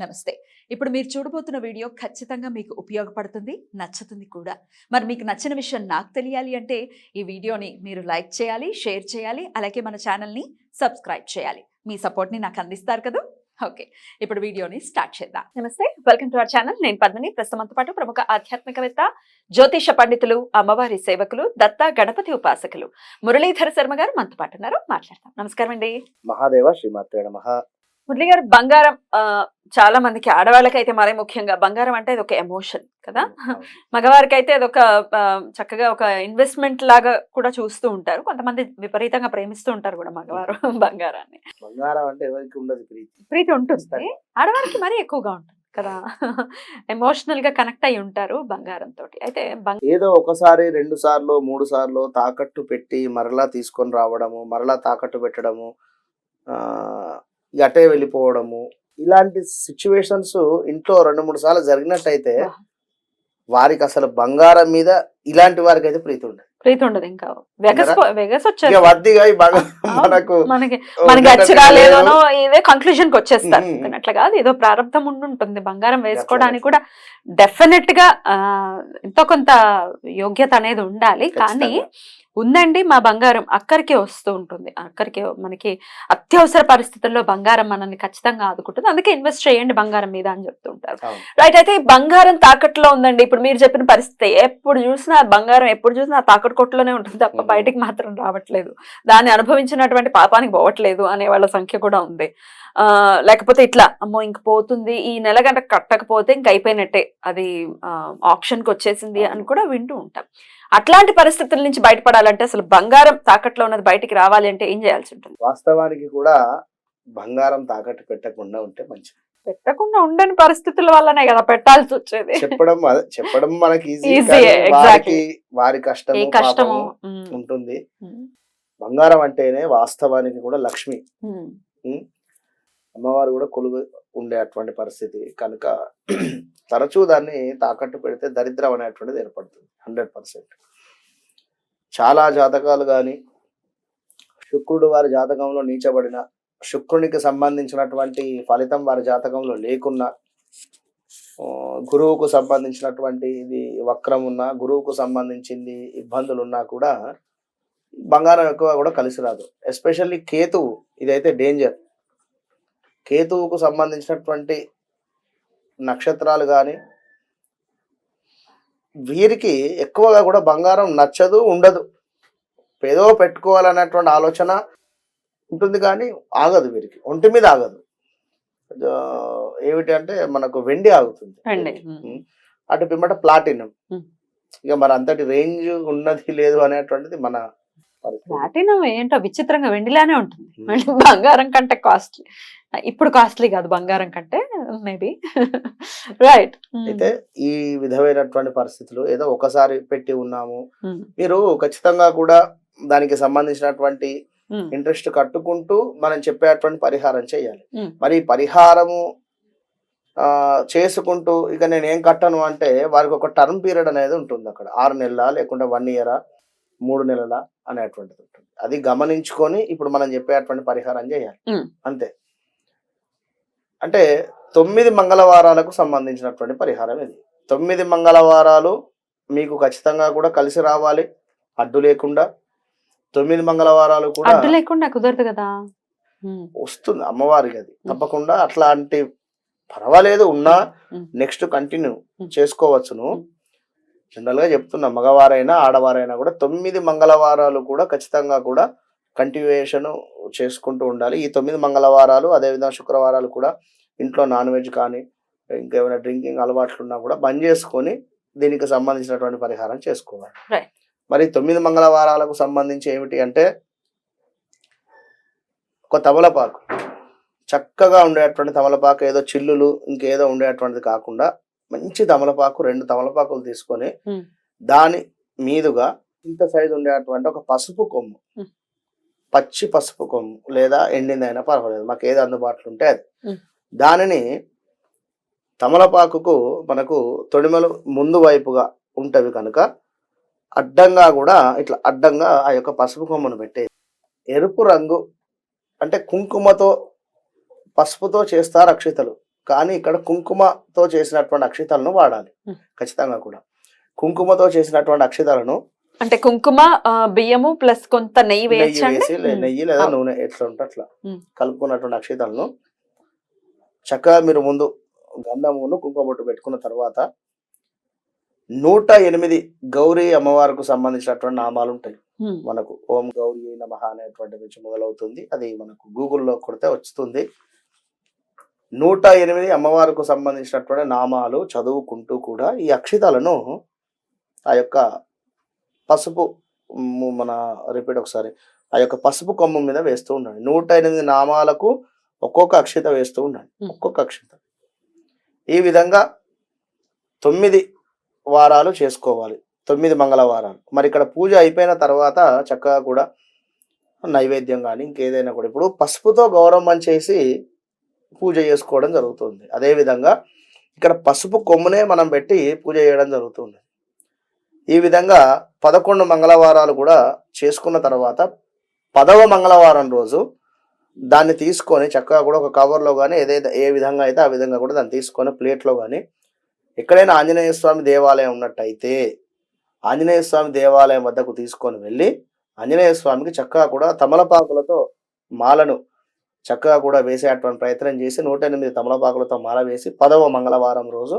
నమస్తే. ఇప్పుడు మీరు చూడబోతున్న వీడియో ఖచ్చితంగా మీకు ఉపయోగపడుతుంది, నచ్చుతుంది కూడా. మరి మీకు నచ్చిన విషయం నాకు తెలియాలి అంటే ఈ వీడియోని మీరు లైక్ చేయాలి, షేర్ చేయాలి, అలాగే మన ఛానల్‌ని సబ్స్క్రైబ్ చేయాలి. మీ సపోర్ట్‌ని నాకు అందిస్తారు కదా! ఓకే. ఇప్పుడు వీడియోని స్టార్ట్ చేద్దాం. నమస్తే. Welcome to our channel. నేను పద్మిని. ప్రస్తుతంతో పాటు ప్రముఖ ఆధ్యాత్మికవేత్త, జ్యోతిష పండితులు, అమ్మవారి సేవకులు, దత్త గణపతి ఉపాసకులు మురళీధర శర్మ గారు మనతో పాటు ఉన్నారు. మాట్లాడతాం. నమస్కారం అండి. మహాదేవ శ్రీమాత్రే నమః. మురళి గారు, బంగారం చాలా మందికి, ఆడవాళ్ళకైతే మరీ ముఖ్యంగా బంగారం అంటే అది ఒక ఎమోషన్ కదా. మగవారికి అయితే అదొక చక్కగా ఒక ఇన్వెస్ట్మెంట్ లాగా కూడా చూస్తూ ఉంటారు. కొంతమంది విపరీతంగా ప్రేమిస్తూ ఉంటారు కూడా మగవారు బంగారాన్ని. బంగారం అంటే ఎవరికి ఉండదు ప్రీతి ఉంటుంది, ఆడవారికి మరీ ఎక్కువగా ఉంటుంది కదా. ఎమోషనల్ గా కనెక్ట్ అయి ఉంటారు బంగారం తోటి. అయితే ఏదో ఒకసారి 2 సార్లు 3 సార్లు తాకట్టు పెట్టి మరలా తీసుకొని రావడము, మరలా తాకట్టు పెట్టడము, అటే వెళ్ళిపోవడము, ఇలాంటి సిచ్యువేషన్స్ ఇంట్లో 2-3 సార్లు జరిగినట్టయితే వారికి అసలు బంగారం మీద ఇలాంటి వారికి అయితే ప్రీతి ఉండదు. ఇంకా మనకి అచ్చిరాలేదనో ఇదే కంక్లూజన్ కి వచ్చేస్తారు. అట్లా కాదు, ఏదో ప్రారంభం ఉంటుంది. బంగారం వేసుకోవడానికి కూడా డెఫినెట్ గా ఎంతో కొంత యోగ్యత అనేది ఉండాలి. కానీ ఉందండి, మా బంగారం అక్కడికే వస్తూ ఉంటుంది. అక్కడికే మనకి అత్యవసర పరిస్థితుల్లో బంగారం మనల్ని ఖచ్చితంగా ఆదుకుంటుంది. అందుకే ఇన్వెస్ట్ చేయండి బంగారం మీద అని చెప్తూ ఉంటారు. రైట్. అయితే బంగారం తాకట్లో ఉందండి. ఇప్పుడు మీరు చెప్పిన పరిస్థితి, ఎప్పుడు చూసినా బంగారం ఎప్పుడు చూసినా తాకట్టు కొట్టులోనే ఉంటుంది తప్ప బయటికి మాత్రం రావట్లేదు. దాన్ని అనుభవించినటువంటి పాపానికి పోవట్లేదు అనే వాళ్ళ సంఖ్య కూడా ఉంది. లేకపోతే ఇట్లా అమ్మో ఇంక పోతుంది, ఈ నెల గంట కట్టకపోతే ఇంక అయిపోయినట్టే, అది ఆప్షన్కి వచ్చేసింది అని కూడా వింటూ ఉంటాం. అట్లాంటి పరిస్థితుల నుంచి బయటపడాలంటే అసలు బంగారం తాకట్లో ఉన్నది బయటికి రావాలి అంటే ఏం చేయాల్సి ఉంటుంది? వాస్తవానికి కూడా బంగారం తాకట్టు పెట్టకుండా ఉంటే మంచిది. పెట్టకుండా ఉండని పరిస్థితుల వల్లనే కదా పెట్టాల్సి వచ్చేది. చెప్పడం మనకి ఈజీ, వారి కష్టము ఉంటుంది. బంగారం అంటేనే వాస్తవానికి కూడా లక్ష్మి, అమ్మవారు కూడా కొలువు ఉండే అటువంటి పరిస్థితి కనుక తరచూ దాన్ని తాకట్టు పెడితే దరిద్రం అనేటువంటిది ఏర్పడుతుంది 100%. చాలా జాతకాలు కానీ శుక్రుడు వారి జాతకంలో నీచబడిన, శుక్రునికి సంబంధించినటువంటి ఫలితం వారి జాతకంలో లేకున్నా, గురువుకు సంబంధించినటువంటి ఇది వక్రం ఉన్నా, గురువుకు సంబంధించింది ఇబ్బందులు ఉన్నా కూడా బంగారం ఎక్కువ కూడా కలిసి రాదు. ఎస్పెషల్లీ కేతువు, ఇదైతే డేంజర్. కేతువుకు సంబంధించినటువంటి నక్షత్రాలు కానీ వీరికి ఎక్కువగా కూడా బంగారం నచ్చదు, ఉండదు. ఏదో పెట్టుకోవాలన్నటువంటి ఆలోచన ఉంటుంది కానీ ఆగదు, వీరికి ఒంటి మీద ఆగదు. ఏమిటి అంటే మనకు వెండి ఆగుతుంది, అటు పిమ్మట ప్లాటినం. ఇక మరి అంతటి రేంజ్ ఉన్నది లేదు అనేటువంటిది మన ప్లాటినం. ఏంటో విచిత్రంగా వెండిలానే ఉంటుంది, బంగారం కంటే కాస్ట్లీ. ఇప్పుడు కాస్ట్లీ కాదు బంగారం కంటే, మేబీ. రైట్. అయితే ఈ విధమైనటువంటి పరిస్థితులు ఏదో ఒకసారి పెట్టి ఉన్నాము, మీరు ఖచ్చితంగా కూడా దానికి సంబంధించినటువంటి ఇంట్రెస్ట్ కట్టుకుంటూ మనం చెప్పేటువంటి పరిహారం చేయాలి. మరి పరిహారము చేసుకుంటూ ఇక నేను ఏం కట్టను అంటే వారికి ఒక టర్మ్ పీరియడ్ అనేది ఉంటుంది అక్కడ. 6 నెలల లేకుంటే 1 ఇయర్ 3 నెలల అనేటువంటిది ఉంటుంది. అది గమనించుకొని ఇప్పుడు మనం చెప్పేటువంటి పరిహారం చేయాలి అంతే. అంటే 9 మంగళవారాలకు సంబంధించినటువంటి పరిహారం ఇది. 9 మంగళవారాలు మీకు ఖచ్చితంగా కూడా కలిసి రావాలి, అడ్డు లేకుండా. 9 మంగళవారాలు కూడా అడ్డు లేకుండా కుదరదు కదా, వస్తుంది అమ్మవారికి అది తప్పకుండా. అట్లాంటి పర్వాలేదు ఉన్నా నెక్స్ట్ కంటిన్యూ చేసుకోవచ్చును. జనరల్ గా చెప్తున్నా, మగవారైనా ఆడవారైనా కూడా 9 మంగళవారాలు కూడా ఖచ్చితంగా కూడా కంటిన్యూయేషన్ చేసుకుంటూ ఉండాలి. ఈ 9 మంగళవారాలు అదేవిధంగా శుక్రవారాలు కూడా ఇంట్లో నాన్ వెజ్ కానీ ఇంకేమైనా డ్రింకింగ్ అలవాట్లు ఉన్నా కూడా బంద్ చేసుకొని దీనికి సంబంధించినటువంటి పరిహారం చేసుకోవాలి. మరి 9 మంగళవారాలకు సంబంధించి ఏమిటి అంటే ఒక తమలపాకు, చక్కగా ఉండేటువంటి తమలపాకు, ఏదో చిల్లులు ఇంకేదో ఉండేటువంటిది కాకుండా మంచి తమలపాకు, 2 తమలపాకులు తీసుకొని దాని మీదుగా ఇంత సైజు ఉండేటువంటి ఒక పసుపు కొమ్ము, పచ్చి పసుపు కొమ్ము లేదా ఎండిందైనా పర్వాలేదు, మాకు ఏది అందుబాటులో ఉంటే అది, దానిని తమలపాకుకు మనకు తొడిమలు ముందు వైపుగా ఉంటవి కనుక అడ్డంగా కూడా ఇట్లా అడ్డంగా ఆ యొక్క పసుపు కొమ్మను పెట్టే, ఎరుపు రంగు అంటే కుంకుమతో పసుపుతో చేస్తారు అక్షితలు, కానీ ఇక్కడ కుంకుమతో చేసినటువంటి అక్షితలను వాడాలి. ఖచ్చితంగా కూడా కుంకుమతో చేసినటువంటి అక్షితలను అంటే కుంకుమ బియ్యము ప్లస్ కొంత నెయ్యి వేసి నెయ్యి లేదా నూనె ఎట్లా ఉంటే అట్లా కలుపుకున్నటువంటి అక్షితలను చక్కగా మీరు ముందు గంధమును కుంకుమ బొట్టు పెట్టుకున్న తర్వాత 108 గౌరీ అమ్మవారికి సంబంధించినటువంటి నామాలు ఉంటాయి మనకు. ఓం గౌరీ నమః అనేటువంటి నుంచి మొదలవుతుంది. అది మనకు గూగుల్లో కొడితే వస్తుంది. 108 అమ్మవారికి సంబంధించినటువంటి నామాలు చదువుకుంటూ కూడా ఈ అక్షితలను ఆ యొక్క పసుపు మన రిపీట్ ఒకసారి ఆ యొక్క పసుపు కొమ్ము మీద వేస్తూ ఉండండి. 108 నామాలకు ఒక్కొక్క అక్షిత వేస్తూ ఉండండి. ఒక్కొక్క అక్షిత ఈ విధంగా 9 వారాలు చేసుకోవాలి. 9 మంగళవారాలు. మరి ఇక్కడ పూజ అయిపోయిన తర్వాత చక్కగా కూడా నైవేద్యం కానీ ఇంకేదైనా కూడా ఇప్పుడు పసుపుతో గౌరవం చేసి పూజ చేసుకోవడం జరుగుతుంది. అదేవిధంగా ఇక్కడ పసుపు కొమ్మునే మనం పెట్టి పూజ చేయడం జరుగుతుంది. ఈ విధంగా 11 మంగళవారాలు కూడా చేసుకున్న తర్వాత 10వ మంగళవారం రోజు దాన్ని తీసుకొని చక్కగా కూడా ఒక కవర్లో కానీ ఏ విధంగా అయితే ఆ విధంగా కూడా దాన్ని తీసుకొని ప్లేట్లో కానీ ఎక్కడైనా ఆంజనేయ స్వామి దేవాలయం ఉన్నట్టయితే ఆంజనేయ స్వామి దేవాలయం వద్దకు తీసుకొని వెళ్ళి ఆంజనేయ స్వామికి చక్కగా కూడా తమలపాకులతో మాలను చక్కగా కూడా వేసేటువంటి ప్రయత్నం చేసి 108 తమలపాకులతో మాల వేసి 10వ మంగళవారం రోజు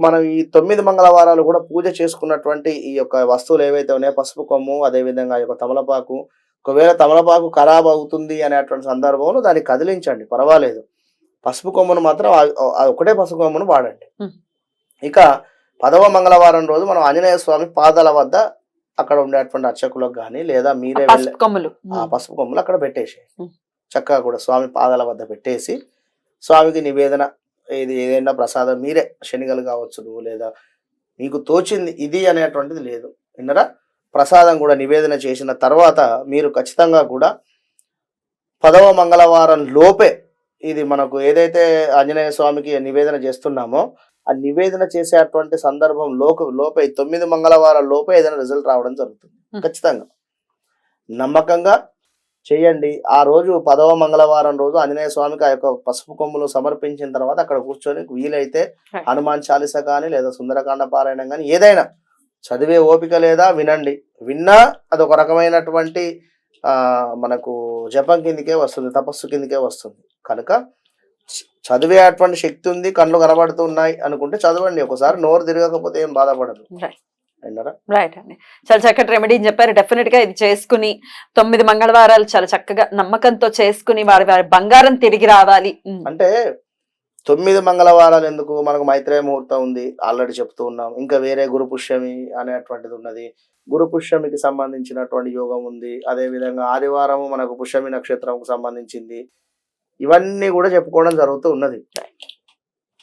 మనం ఈ 9 మంగళవారాలు కూడా పూజ చేసుకున్నటువంటి ఈ యొక్క వస్తువులు ఏవైతే ఉన్నాయో పసుపు కొమ్ము అదేవిధంగా ఈ యొక్క తమలపాకు, ఒకవేళ తమలపాకు ఖరాబ్ అవుతుంది అనేటువంటి సందర్భంలో దాన్ని కదిలించండి, పర్వాలేదు. పసుపు కొమ్మును మాత్రం ఒకటే పసుపు కొమ్మును వాడండి. ఇక 10వ మంగళవారం రోజు మనం ఆంజనేయ స్వామి పాదాల వద్ద అక్కడ ఉండేటువంటి అర్చకులకు కానీ లేదా మీరే వెళ్ళి ఆ పసుపు కొమ్ములు అక్కడ పెట్టేసి చక్కగా కూడా స్వామి పాదాల వద్ద పెట్టేసి స్వామికి నివేదన ఏదైనా ప్రసాదం మీరే శనిగలు కావచ్చు లేదా మీకు తోచింది ఇది అనేటువంటిది లేదు. విన్నరా? ప్రసాదం కూడా నివేదన చేసిన తర్వాత మీరు ఖచ్చితంగా కూడా 10వ మంగళవారం లోపే ఇది మనకు ఏదైతే ఆంజనేయ స్వామికి నివేదన చేస్తున్నామో ఆ నివేదన చేసేటువంటి సందర్భం లోపే 9 మంగళవారాల లోపే ఏదైనా రిజల్ట్ రావడం జరుగుతుంది. ఖచ్చితంగా నమ్మకంగా చేయండి. ఆ రోజు 10వ మంగళవారం రోజు ఆంజనేయ స్వామికి ఆ యొక్క పసుపు కొమ్ములు సమర్పించిన తర్వాత అక్కడ కూర్చొని వీలైతే హనుమాన్ చాలీస కానీ లేదా సుందరకాండ పారాయణం కానీ ఏదైనా చదివే ఓపిక లేదా వినండి. విన్నా అది ఒక రకమైనటువంటి మనకు జపం కిందికే వస్తుంది, తపస్సు కిందికే వస్తుంది. కనుక చదివేటువంటి శక్తి ఉంది, కళ్ళు కనబడుతున్నాయి అనుకుంటే చదవండి. ఒకసారి నోరు తిరగకపోతే ఏం బాధపడదు. రైట్ అండి, చాలా చక్కటి రెమెడీ చెప్పారు. డెఫినెట్ గా ఇది చేసుకుని 9 మంగళవారాలు చాలా చక్కగా నమ్మకంతో చేసుకుని వారి బంగారం తిరిగి రావాలి. అంటే 9 మంగళవారాలు ఎందుకు, మనకు మైత్రేయ ముహూర్తం ఉంది ఆల్రెడీ చెప్తూ ఉన్నాం. ఇంకా వేరే గురు పుష్యమి అనేటువంటిది ఉన్నది. గురు పుష్యమికి సంబంధించినటువంటి యోగం ఉంది. అదే విధంగా ఆదివారం మనకు పుష్యమి నక్షత్రంకు సంబంధించింది. ఇవన్నీ కూడా చెప్పుకోవడం జరుగుతూ ఉన్నది.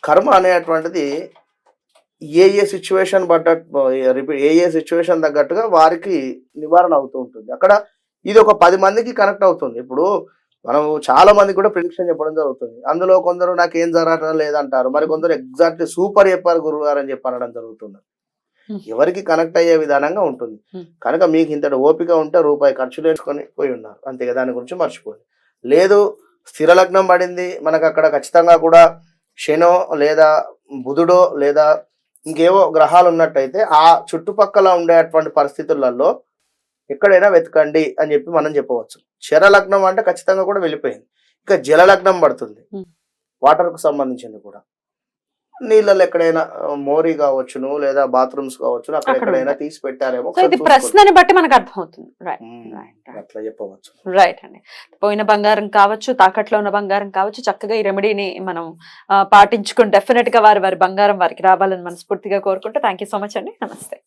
కర్మ అనేటువంటిది ఏ సిచ్యువేషన్ సిచ్యువేషన్ తగ్గట్టుగా వారికి నివారణ అవుతూ ఉంటుంది. అక్కడ ఇది ఒక 10 మందికి కనెక్ట్ అవుతుంది. ఇప్పుడు మనం చాలా మంది కూడా ప్రిడిక్షన్ చెప్పడం జరుగుతుంది. అందులో కొందరు నాకు ఏం జరగడం లేదంటారు, మరి కొందరు ఎగ్జాక్ట్లీ సూపర్ చెప్పారు గురువు గారు అని చెప్పనడం జరుగుతుంది. ఎవరికి కనెక్ట్ అయ్యే విధానంగా ఉంటుంది. కనుక మీకు ఇంతటి ఓపిక ఉంటే రూపాయి ఖర్చు చేసుకొని పోయి ఉన్నారు అంతే, దాని గురించి మర్చిపోండి. లేదు స్థిర లగ్నం పడింది మనకు అక్కడ ఖచ్చితంగా కూడా శనో లేదా బుధుడో లేదా ఇంకేవో గ్రహాలు ఉన్నట్టయితే ఆ చుట్టుపక్కల ఉండేటువంటి పరిస్థితులలో ఎక్కడైనా వెతకండి అని చెప్పి మనం చెప్పవచ్చు. క్షర లగ్నం అంటే ఖచ్చితంగా కూడా వెళ్ళిపోయింది. ఇక జల లగ్నం పడుతుంది, వాటర్ కు సంబంధించింది కూడా. నీళ్ళలో ఎక్కడైనా మోరీ కావచ్చును లేదా బాత్రూమ్స్ కావచ్చును, అక్కడ ఎక్కడైనా తీసి పెట్టారేమో. ప్రశ్నని బట్టి మనకు అర్థమవుతుంది. అట్లా చెప్పవచ్చు. రైట్ అండి. పోయిన బంగారం కావచ్చు, తాకట్లో ఉన్న బంగారం కావచ్చు, చక్కగా ఈ రెమెడీని మనం పాటించుకుని డెఫినెట్ గా వారి బంగారం వారికి రావాలని మనస్ఫూర్తిగా కోరుకుంటే థ్యాంక్ యూ సో మచ్ అండి. నమస్తే.